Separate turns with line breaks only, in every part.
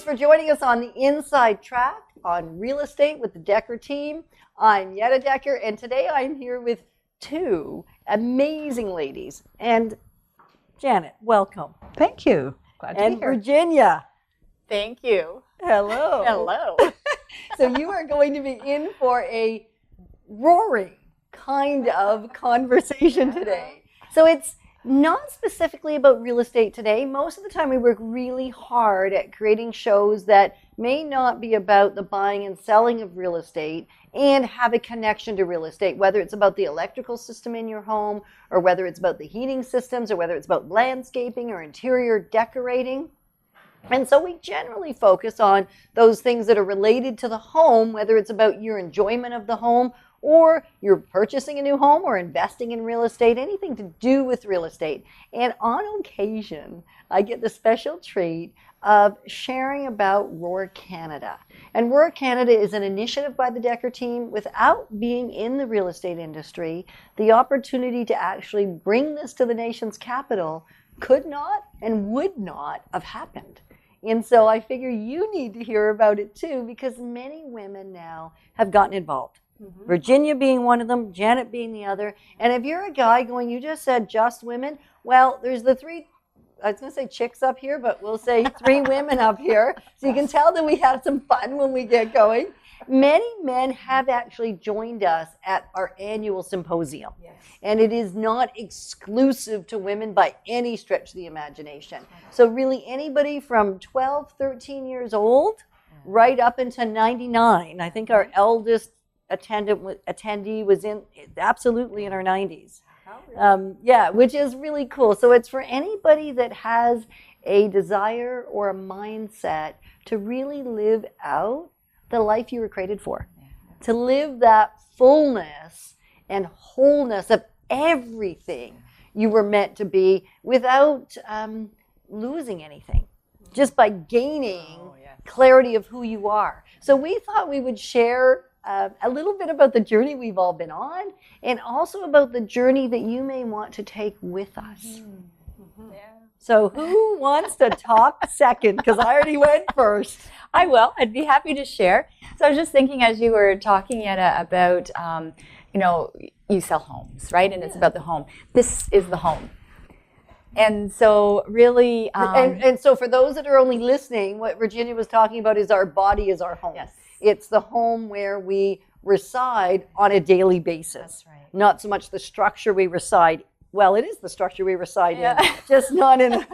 for joining us on the Inside Track on Real Estate with the Decker team. I'm Yetta Decker, and today I'm here with two amazing ladies. And Janet, welcome.
Thank you. Glad to be
And
here.
Virginia.
Thank you.
Hello.
Hello.
So you are going to be in for a roaring kind of conversation today. So it's not specifically about real estate today. Most of the time we work really hard at creating shows that may not be about the buying and selling of real estate and have a connection to real estate, whether it's about the electrical system in your home or whether it's about the heating systems or whether it's about landscaping or interior decorating. And so we generally focus on those things that are related to the home, whether it's about your enjoyment of the home or you're purchasing a new home or investing in real estate, anything to do with real estate. And on occasion, I get the special treat of sharing about Roar Canada. And Roar Canada is an initiative by the Decker team. Without being in the real estate industry, the opportunity to actually bring this to the nation's capital could not and would not have happened. And so I figure you need to hear about it too, because many women now have gotten involved. Mm-hmm. Virginia being one of them, Janet being the other. And if you're a guy going, you just said just women, well, there's the three, I was going to say chicks up here, but we'll say three women up here. So you can tell that we have some fun when we get going. Many men have actually joined us at our annual symposium. Yes. And it is not exclusive to women by any stretch of the imagination. So really anybody from 12, 13 years old, right up into 99. I think our eldest attendee was absolutely in her 90s. Which is really cool. So it's for anybody that has a desire or a mindset to really live out the life you were created for, to live that fullness and wholeness of everything you were meant to be without losing anything, just by gaining clarity of who you are. So we thought we would share a little bit about the journey we've all been on and also about the journey that you may want to take with us. Mm-hmm. Yeah. So who wants to talk second? Because I already went first.
I will. I'd be happy to share. So I was just thinking as you were talking, Yetta, about, you sell homes, right? And it's about the home. This is the home. And so really...
And so for those that are only listening, what Virginia was talking about is our body is our home.
Yes.
It's the home where we reside on a daily basis.
That's right.
Not so much the structure we reside. Well, it is the structure we reside in, just not in an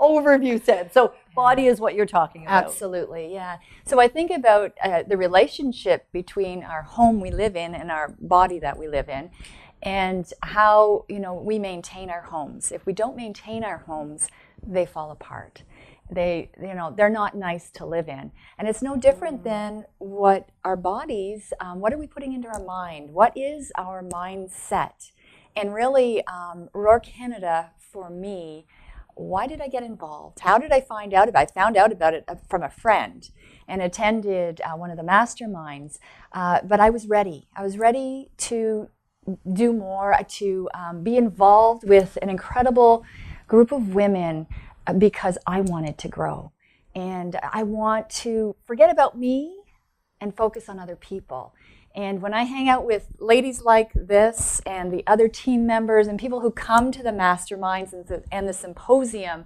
overview sense. So body is what you're talking about.
Absolutely, yeah. So I think about the relationship between our home we live in and our body that we live in, and how we maintain our homes. If we don't maintain our homes, they fall apart. They're not nice to live in. And it's no different than what our bodies, what are we putting into our mind? What is our mindset? And really, Roar Canada, for me, why did I get involved? How did I find out about it? I found out about it from a friend and attended one of the masterminds. But I was ready. I was ready to do more, to be involved with an incredible group of women because I wanted to grow. And I want to forget about me and focus on other people. And when I hang out with ladies like this and the other team members and people who come to the masterminds and the symposium,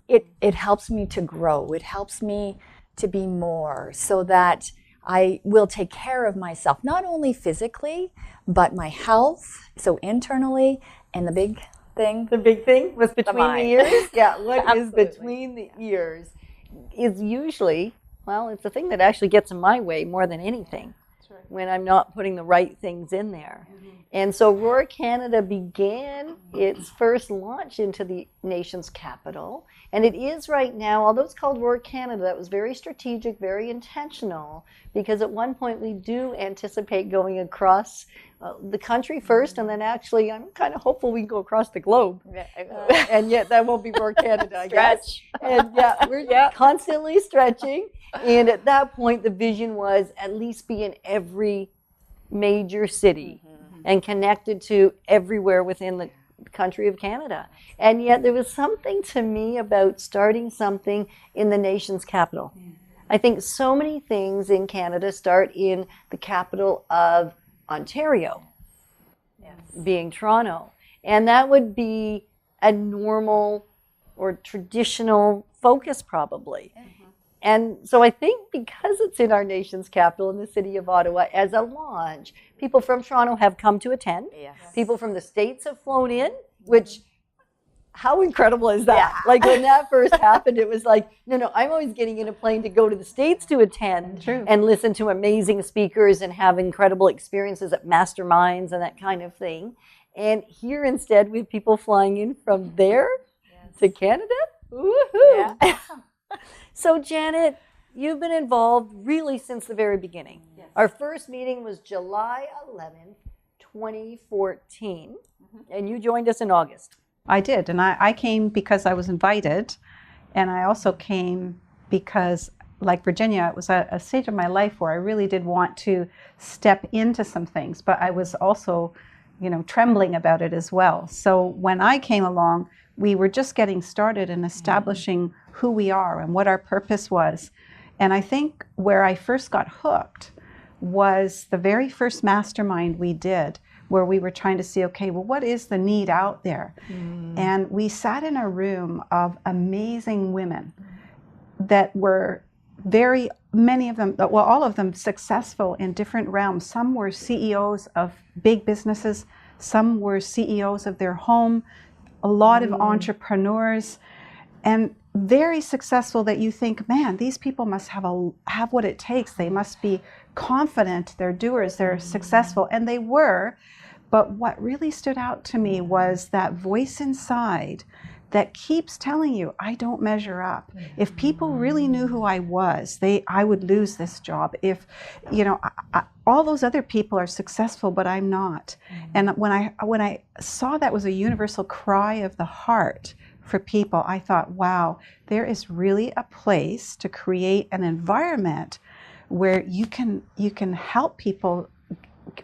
it helps me to grow. It helps me to be more so that I will take care of myself, not only physically, but my health, so internally, and the big thing.
The big thing was between the ears? Yeah, what is
Absolutely.
between the ears is usually, it's the thing that actually gets in my way more than anything. When I'm not putting the right things in there. Mm-hmm. And so Roar Canada began its first launch into the nation's capital. And it is right now, although it's called Roar Canada, that was very strategic, very intentional, because at one point we do anticipate going across the country first, and then actually I'm kind of hopeful we can go across the globe. And yet that won't be Roar Canada, I guess. And we're constantly stretching. And at that point, the vision was at least be in every major city and connected to everywhere within country of Canada. And yet there was something to me about starting something in the nation's capital. I think so many things in Canada start in the capital of Ontario, being Toronto. And that would be a normal or traditional focus probably. And so I think because it's in our nation's capital, in the city of Ottawa, as a launch, people from Toronto have come to attend.
Yes.
People from the States have flown in, which, how incredible is that? Like when that first happened, it was like, no, I'm always getting in a plane to go to the States to attend and listen to amazing speakers and have incredible experiences at masterminds and that kind of thing. And here instead, we have people flying in from there to Canada. Woohoo! Yeah. So Janet, you've been involved really since the very beginning. Yes. Our first meeting was July 11th, 2014, and you joined us in August.
I did, and I came because I was invited, and I also came because, like Virginia, it was a stage of my life where I really did want to step into some things, but I was also, trembling about it as well. So when I came along, we were just getting started in establishing who we are and what our purpose was. And I think where I first got hooked was the very first mastermind we did, where we were trying to see, okay, well, what is the need out there? And we sat in a room of amazing women that were many of them, well, all of them successful in different realms. Some were CEOs of big businesses. Some were CEOs of their home. A lot of entrepreneurs, and very successful, that you think, man, these people must have what it takes. They must be confident, they're doers, they're successful, and they were. But what really stood out to me was that voice inside that keeps telling you, I don't measure up. If people really knew who I was, I would lose this job. If, all those other people are successful, but I'm not. And when I saw that was a universal cry of the heart for people, I thought, wow, there is really a place to create an environment where you can help people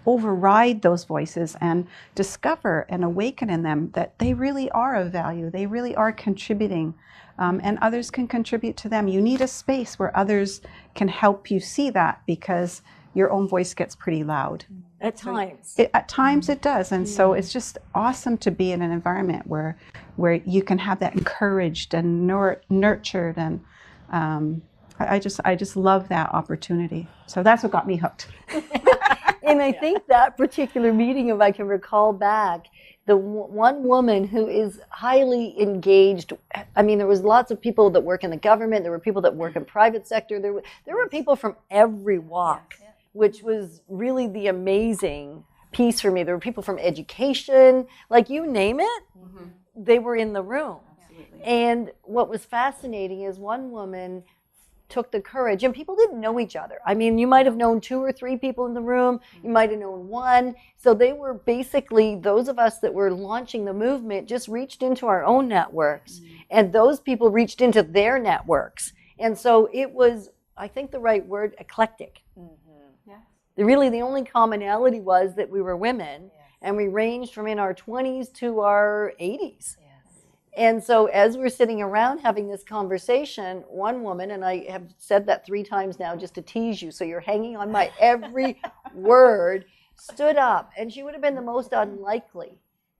override those voices and discover and awaken in them that they really are of value. They really are contributing, and others can contribute to them. You need a space where others can help you see that, because your own voice gets pretty loud.
At times.
At times it does. And so it's just awesome to be in an environment where you can have that encouraged and nurtured. And I just love that opportunity. So that's what got me hooked.
And I think that particular meeting, if I can recall back, the one woman who is highly engaged, I mean, there was lots of people that work in the government, there were people that work in private sector, there were people from every walk, which was really the amazing piece for me. There were people from education, like you name it, they were in the room. And what was fascinating is one woman took the courage, and people didn't know each other. I mean, you might have known 2 or 3 people in the room, you might have known one. So they were basically, those of us that were launching the movement just reached into our own networks, and those people reached into their networks. And so it was, I think the right word, eclectic. Really the only commonality was that we were women, and we ranged from in our 20s to our 80s. And so as we're sitting around having this conversation, one woman, and I have said that 3 times now just to tease you, so you're hanging on my every word, stood up. And she would have been the most unlikely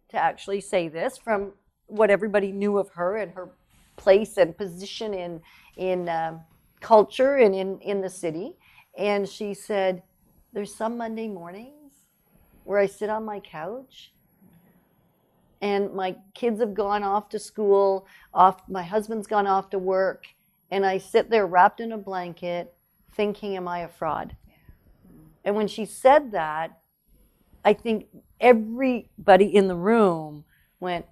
to actually say this from what everybody knew of her and her place and position in culture and in the city. And she said, there's some Monday mornings where I sit on my couch and my kids have gone off to school, my husband's gone off to work, and I sit there wrapped in a blanket thinking, am I a fraud? And when she said that, I think everybody in the room went,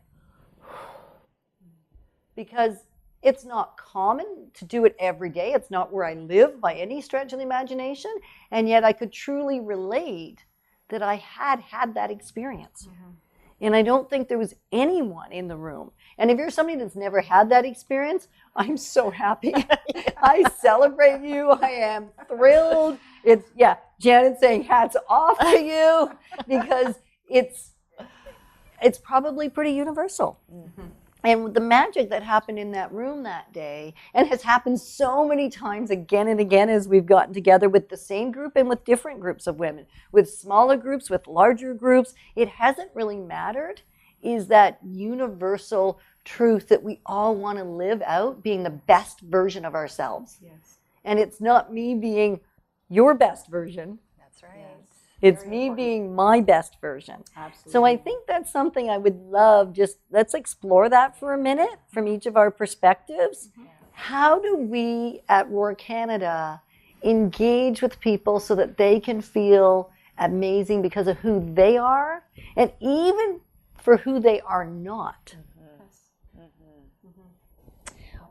because it's not common to do it every day. It's not where I live by any stretch of the imagination. And yet I could truly relate that I had that experience. And I don't think there was anyone in the room. And if you're somebody that's never had that experience, I'm so happy. I celebrate you. I am thrilled. It's, Janet saying hats off to you, because it's probably pretty universal. And the magic that happened in that room that day, and has happened so many times again and again as we've gotten together with the same group and with different groups of women, with smaller groups, with larger groups, it hasn't really mattered, is that universal truth that we all want to live out being the best version of ourselves.
Yes.
And it's not me being your best version.
That's right.
It's me being my best version.
Absolutely.
So I think that's something I would love, just let's explore that for a minute from each of our perspectives. How do we at Roar Canada engage with people so that they can feel amazing because of who they are and even for who they are not?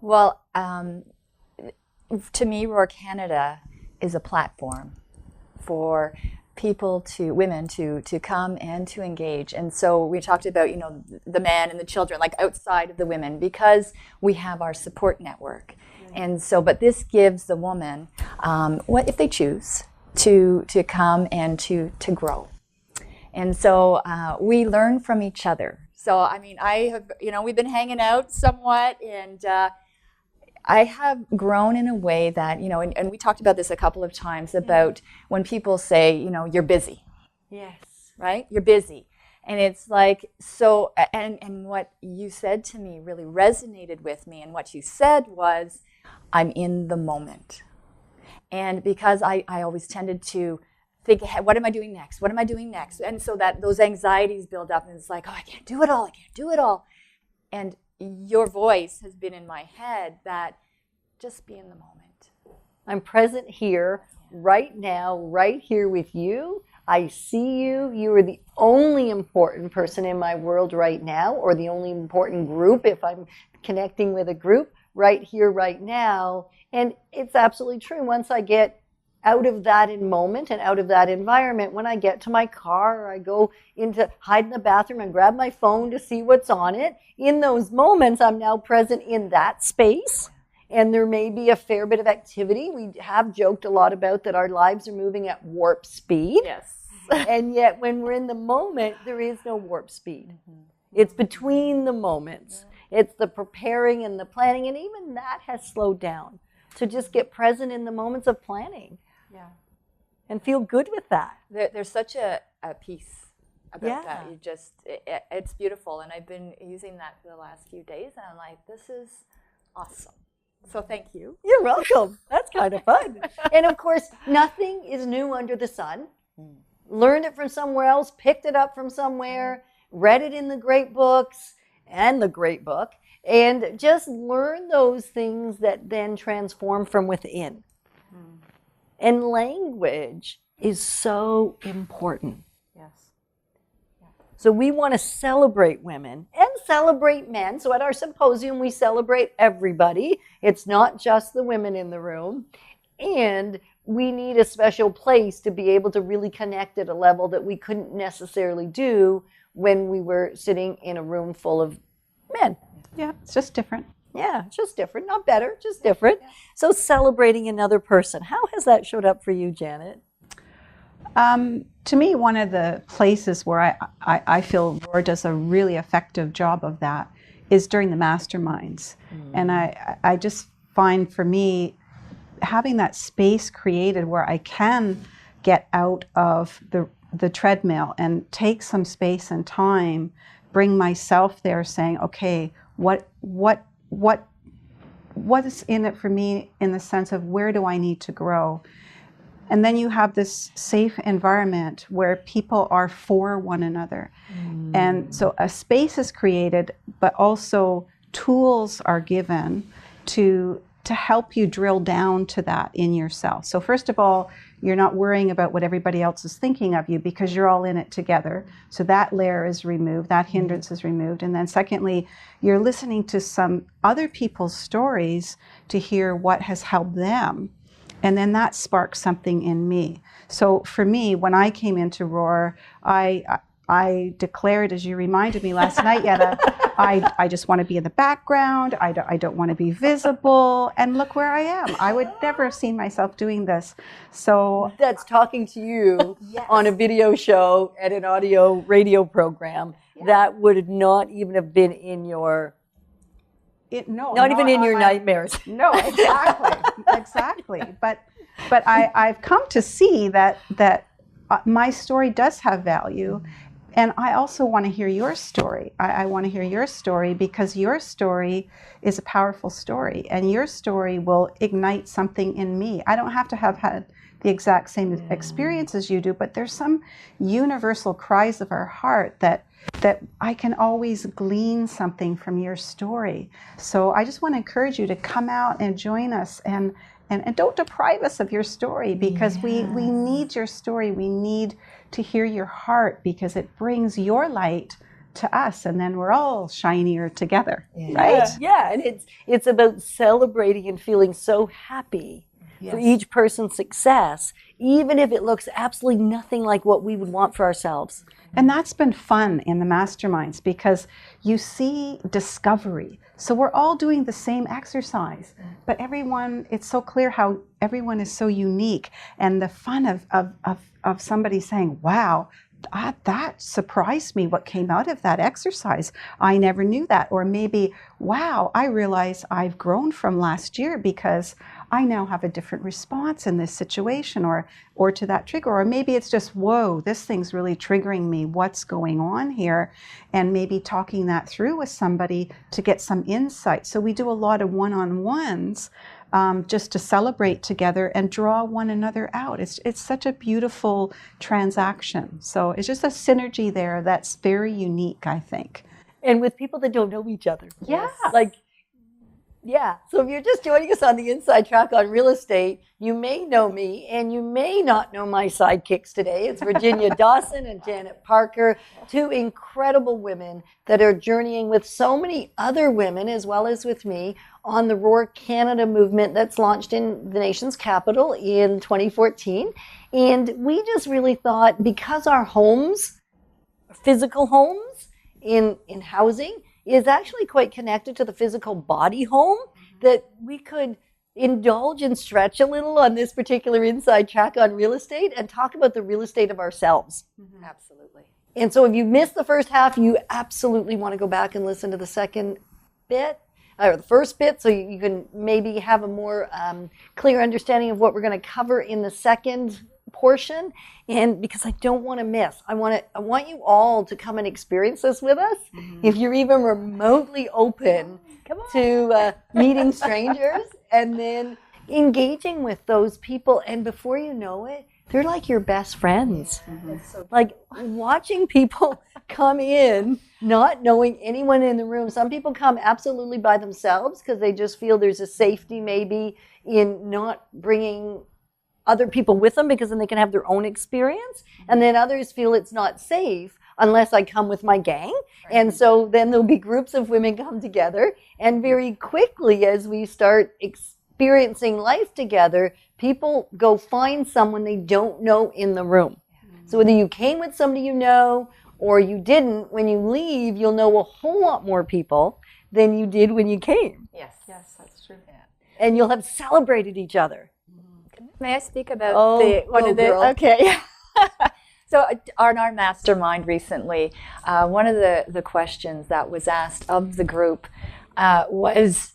Well, to me, Roar Canada is a platform for women to come and to engage. And so we talked about, the men and the children, like outside of the women, because we have our support network. And so, but this gives the woman, what if they choose to come and to grow. And so we learn from each other. So, I mean, I have, we've been hanging out somewhat, and I have grown in a way that, and we talked about this a couple of times about when people say, you're busy.
Yes.
Right? You're busy. And it's like, so, and what you said to me really resonated with me. And what you said was, I'm in the moment. And because I always tended to think ahead, what am I doing next? What am I doing next? And so that those anxieties build up, and it's like, oh, I can't do it all. I can't do it all. And your voice has been in my head that just be in the moment.
I'm present here, right now, right here with you. I see you. You are the only important person in my world right now, or the only important group if I'm connecting with a group right here, right now. And it's absolutely true. Once I get out of that moment and out of that environment, when I get to my car, or I go hide in the bathroom and grab my phone to see what's on it, in those moments, I'm now present in that space. And there may be a fair bit of activity. We have joked a lot about that our lives are moving at warp speed.
Yes.
And yet when we're in the moment, there is no warp speed. It's between the moments. It's the preparing and the planning, and even that has slowed down. So just get present in the moments of planning.
Yeah.
And feel good with that.
There's such a peace about that.
Yeah.
It's beautiful. And I've been using that for the last few days, and I'm like, this is awesome. So thank you.
You're welcome. That's kind of fun. And of course, nothing is new under the sun. Learned it from somewhere else, picked it up from somewhere, read it in the great books and the great book, and just learn those things that then transform from within. And language is so important.
Yes.
So we want to celebrate women and celebrate men. So at our symposium, we celebrate everybody. It's not just the women in the room. And we need a special place to be able to really connect at a level that we couldn't necessarily do when we were sitting in a room full of men.
Yeah, it's just different.
Yeah, just different, not better, just different. So celebrating another person. How has that showed up for you, Janet?
To me, one of the places where I feel Roar does a really effective job of that is during the masterminds. And I just find for me, having that space created where I can get out of the treadmill and take some space and time, bring myself there saying, okay, what is in it for me in the sense of where do I need to grow? And then you have this safe environment where people are for one another. And so a space is created, but also tools are given to help you drill down to that in yourself. So first of all, you're not worrying about what everybody else is thinking of you because you're all in it together. So that layer is removed, that hindrance is removed. And then secondly, you're listening to some other people's stories to hear what has helped them. And then that sparks something in me. So for me, when I came into Roar, I I declared, as you reminded me last night, Yetta, I just want to be in the background. I don't want to be visible. And look where I am. I would never have seen myself doing this. So
That's talking to you on a video show at an audio radio program. That would not even have been in your, not even in
on
your
my-
nightmares.
No, exactly, exactly. But I've come to see that my story does have value, and I also want to hear your story. I want to hear your story because your story is a powerful story, and your story will ignite something in me. I don't have to have had the exact same experience as you do, but there's some universal cries of our heart that I can always glean something from your story. So I just want to encourage you to come out and join us, and don't deprive us of your story, because we need your story. We need to hear your heart, because it brings your light to us, and then we're all shinier together, right?
Yeah, and it's about celebrating and feeling so happy for each person's success, even if it looks absolutely nothing like what we would want for ourselves.
And that's been fun in the masterminds, because you see discovery. So we're all doing the same exercise, but everyone, it's so clear how everyone is so unique. And the fun of somebody saying, wow, that surprised me what came out of that exercise. I never knew that. Or maybe, wow, I realize I've grown from last year because I now have a different response in this situation or to that trigger. Or maybe it's just, whoa, this thing's really triggering me. What's going on here? And maybe talking that through with somebody to get some insight. So we do a lot of one-on-ones just to celebrate together and draw one another out. It's such a beautiful transaction. So it's just a synergy there that's very unique, I think.
And with people that don't know each other.
Yeah.
So if you're just joining us on the Inside Track on Real Estate, you may know me and you may not know my sidekicks today. It's Virginia Dawson and Janet Parker, two incredible women that are journeying with so many other women, as well as with me, on the Roar Canada movement that's launched in the nation's capital in 2014. And we just really thought, because our homes, physical homes in housing, is actually quite connected to the physical body home, that we could indulge and stretch a little on this particular Inside Track on Real Estate and talk about the real estate of ourselves.
Absolutely.
And so if you missed the first half, you absolutely want to go back and listen to the second bit, or the first bit, so you can maybe have a more clear understanding of what we're going to cover in the second portion. And because I don't want to miss, I want you all to come and experience this with us. If you're even remotely open to meeting strangers and then engaging with those people, and before you know it, they're like your best friends. Like watching people come in not knowing anyone in the room. Some people come absolutely by themselves because they just feel there's a safety maybe in not bringing other people with them, because then they can have their own experience. And then others feel it's not safe unless I come with my gang. And so then there'll be groups of women come together, and very quickly, as we start experiencing life together, people go find someone they don't know in the room. So whether you came with somebody you know or you didn't, when you leave, you'll know a whole lot more people than you did when you came.
Yes, that's true. Yeah.
And you'll have celebrated each other.
May I speak about
one of the girl.
Okay. So on our mastermind recently, one of the questions that was asked of the group was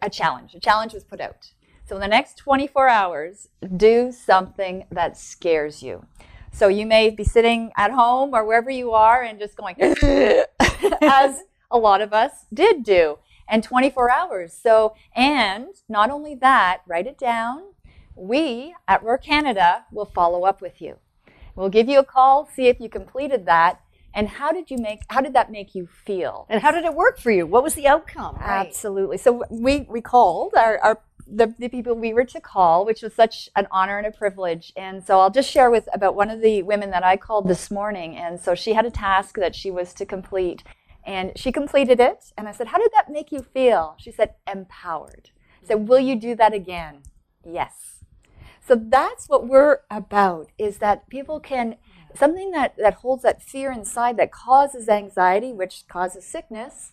a challenge. A challenge was put out. So in the next 24 hours, do something that scares you. So you may be sitting at home or wherever you are and just going, as a lot of us did do, and 24 hours. So, and not only that, write it down. We at Roar Canada will follow up with you. We'll give you a call, see if you completed that, and how did that make you feel?
And how did it work for you? What was the outcome? Right.
Absolutely. So we called the people we were to call, which was such an honor and a privilege. And so I'll just share about one of the women that I called this morning. And so she had a task that she was to complete, and she completed it. And I said, how did that make you feel? She said, empowered. I said, will you do that again? Yes. So that's what we're about, is that people can something that holds that fear inside that causes anxiety, which causes sickness,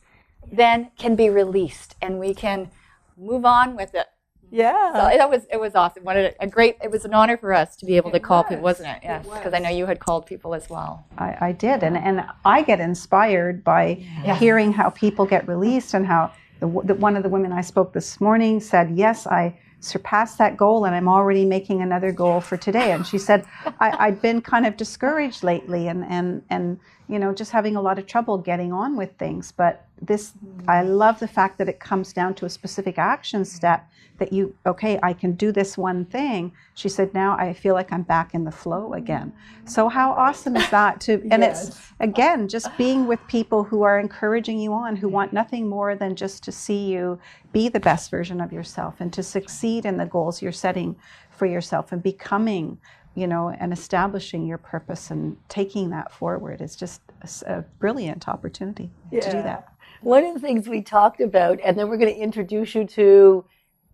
then can be released and we can move on with it.
Yeah.
So it was awesome. It was an honor for us to be able to call people, wasn't it? Yes, because I know you had called people as well.
I did, and I get inspired by hearing how people get released, and how one of the women I spoke this morning said, yes, I surpassed that goal and I'm already making another goal for today. And she said, I'd been kind of discouraged lately and just having a lot of trouble getting on with things. But I love the fact that it comes down to a specific action step that I can do this one thing. She said, now I feel like I'm back in the flow again. So how awesome is that? And it's, again, just being with people who are encouraging you on, who want nothing more than just to see you be the best version of yourself and to succeed in the goals you're setting for yourself and becoming, and establishing your purpose and taking that forward. It's just a brilliant opportunity to do that.
One of the things we talked about, and then we're going to introduce you to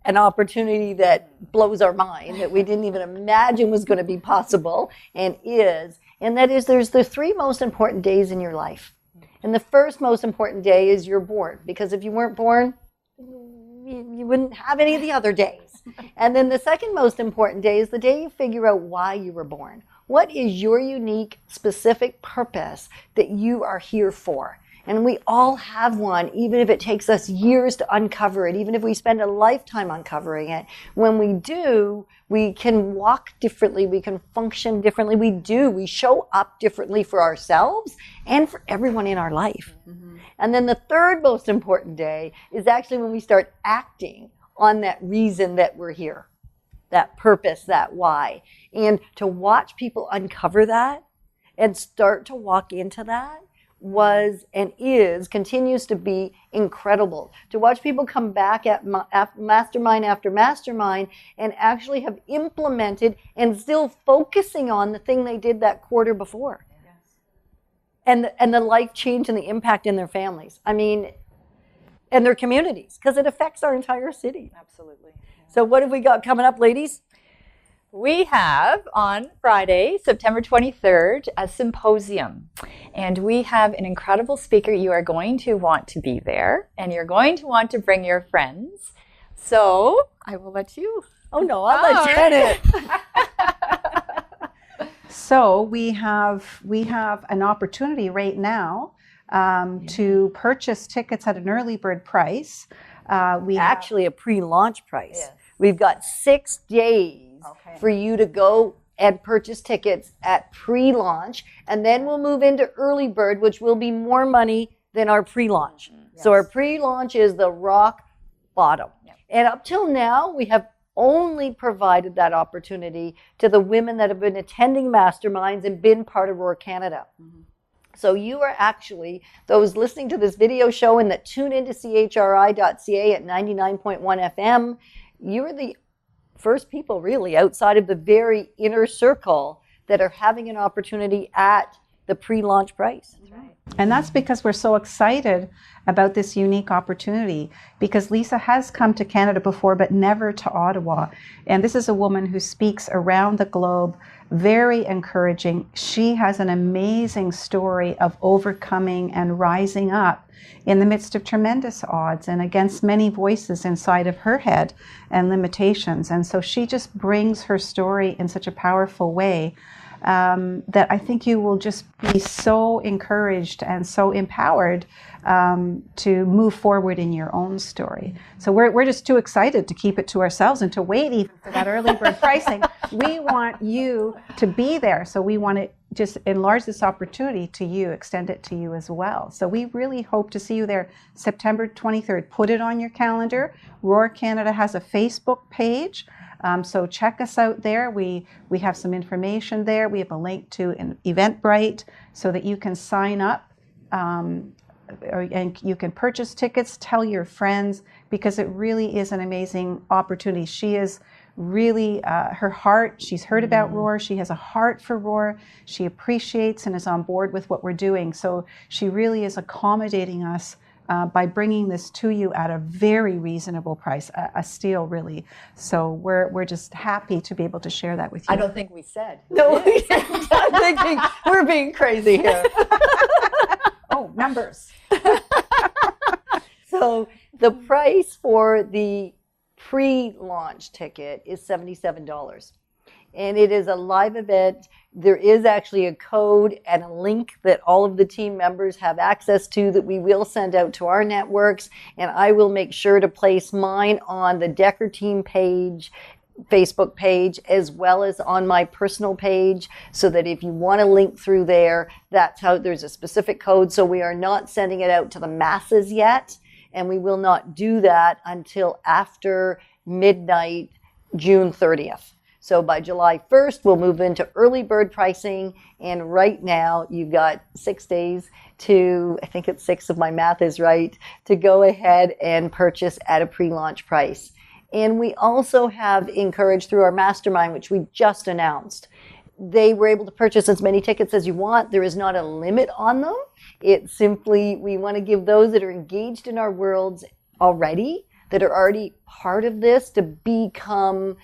an opportunity that blows our mind, that we didn't even imagine was going to be possible, and that is there's the 3 most important days in your life. And the first most important day is you're born, because if you weren't born, you wouldn't have any of the other days. And then the second most important day is the day you figure out why you were born. What is your unique, specific purpose that you are here for? And we all have one, even if it takes us years to uncover it, even if we spend a lifetime uncovering it. When we do, we can walk differently, we can function differently. We show up differently for ourselves and for everyone in our life. Mm-hmm. And then the third most important day is actually when we start acting on that reason that we're here, that purpose, that why. And to watch people uncover that and start to walk into that was and continues to be incredible. To watch people come back at mastermind after mastermind and actually have implemented and still focusing on the thing they did that quarter before. Yes. And the life change and the impact in their families. I mean, and their communities, because it affects our entire city.
Absolutely. Yeah.
So what have we got coming up, ladies?
We have on Friday, September 23rd, a symposium. And we have an incredible speaker. You are going to want to be there, and you're going to want to bring your friends. So I will let you.
Oh, no, I'll let you edit.
So we have an opportunity right now to purchase tickets at an early bird price.
Actually, a pre-launch price.
Yes.
We've got 6 days for you to go and purchase tickets at pre-launch, and then we'll move into early bird, which will be more money than our pre-launch. Yes. So our pre-launch is the rock bottom. Yep. And up till now, we have only provided that opportunity to the women that have been attending masterminds and been part of Roar Canada. Mm-hmm. So you are actually, those listening to this video show and that tune into chri.ca at 99.1 FM, you're the first people really outside of the very inner circle that are having an opportunity at the pre-launch price. That's right.
And that's because we're so excited about this unique opportunity, because Lisa has come to Canada before, but never to Ottawa. And this is a woman who speaks around the globe, very encouraging. She has an amazing story of overcoming and rising up in the midst of tremendous odds and against many voices inside of her head and limitations. And so she just brings her story in such a powerful way that I think you will just be so encouraged and so empowered to move forward in your own story. So we're just too excited to keep it to ourselves and to wait even for that early bird pricing. We want you to be there. So we want to just enlarge this opportunity to you, extend it to you as well. So we really hope to see you there September 23rd. Put it on your calendar. Roar Canada has a Facebook page. So check us out there. We have some information there. We have a link to an Eventbrite so that you can sign up and you can purchase tickets, tell your friends, because it really is an amazing opportunity. She is really, her heart, she's heard about Roar. She has a heart for Roar. She appreciates and is on board with what we're doing. So she really is accommodating us by bringing this to you at a very reasonable price, a steal really. So we're just happy to be able to share that with you.
I don't think we said.
No, I'm thinking we're being crazy here.
Oh, numbers.
So the price for the pre-launch ticket is $77. And it is a live event. There is actually a code and a link that all of the team members have access to that we will send out to our networks. And I will make sure to place mine on the Decker Team page, Facebook page, as well as on my personal page, so that if you want to link through there, that's how there's a specific code. So we are not sending it out to the masses yet. And we will not do that until after midnight, June 30th. So by July 1st, we'll move into early bird pricing. And right now, you've got 6 days to, I think it's 6 if my math is right, to go ahead and purchase at a pre-launch price. And we also have encouraged through our mastermind, which we just announced, they were able to purchase as many tickets as you want. There is not a limit on them. It's simply, we want to give those that are engaged in our worlds already, that are already part of this, to become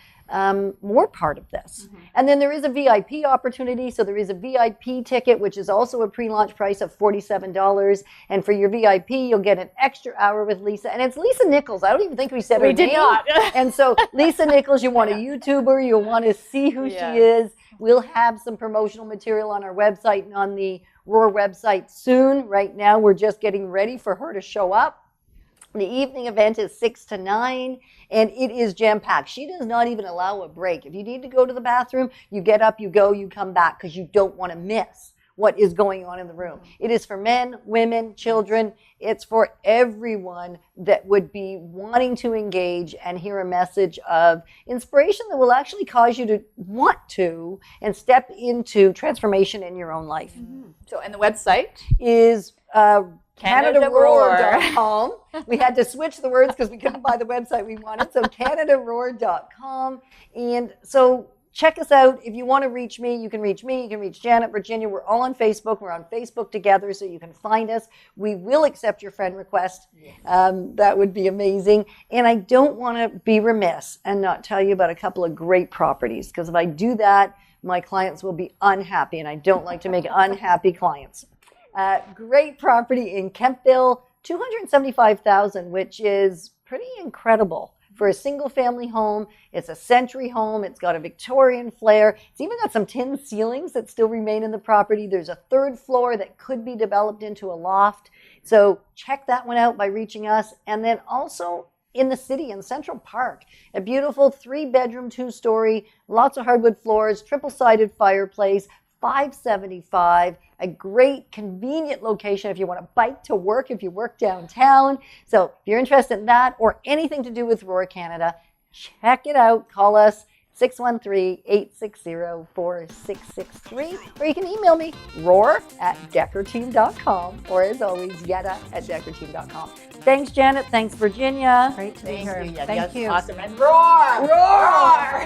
more part of this. Mm-hmm. And then there is a VIP opportunity. So there is a VIP ticket, which is also a pre-launch price of $47. And for your VIP, you'll get an extra hour with Lisa. And it's Lisa Nichols. I don't even think we said her name.
We did not.
And so Lisa Nichols, you want a YouTuber, you want to see who she is. We'll have some promotional material on our website and on the Roar website soon. Right now, we're just getting ready for her to show up. The evening event is 6 to 9, and it is jam-packed. She does not even allow a break. If you need to go to the bathroom, you get up, you go, you come back, because you don't want to miss what is going on in the room. It is for men, women, children. It's for everyone that would be wanting to engage and hear a message of inspiration that will actually cause you to want to and step into transformation in your own life.
Mm-hmm. So, and the website
is CanadaRoar.com. We had to switch the words because we couldn't buy the website we wanted. So CanadaRoar.com. And so check us out. If you want to reach me, you can reach me. You can reach Janet, Virginia. We're all on Facebook. We're on Facebook together, so you can find us. We will accept your friend request. That would be amazing. And I don't want to be remiss and not tell you about a couple of great properties, because if I do that, my clients will be unhappy, and I don't like to make unhappy clients. Great property in Kemptville, $275,000, which is pretty incredible for a single family home. It's a century home. It's got a Victorian flair. It's even got some tin ceilings that still remain in the property. There's a third floor that could be developed into a loft. So check that one out by reaching us. And then also in the city, in Central Park, a beautiful 3-bedroom, 2-story, lots of hardwood floors, triple-sided fireplace, $575, a great convenient location if you want to bike to work, if you work downtown. So if you're interested in that or anything to do with Roar Canada, check it out. Call us 613-860-4663, or you can email me, roar@deckerteam.com, or as always, yetta@deckerteam.com. Thanks, Janet. Thanks, Virginia.
Great to be
Thank
here.
you. Yeah,
Thank
that's
you.
awesome. And roar!
Roar!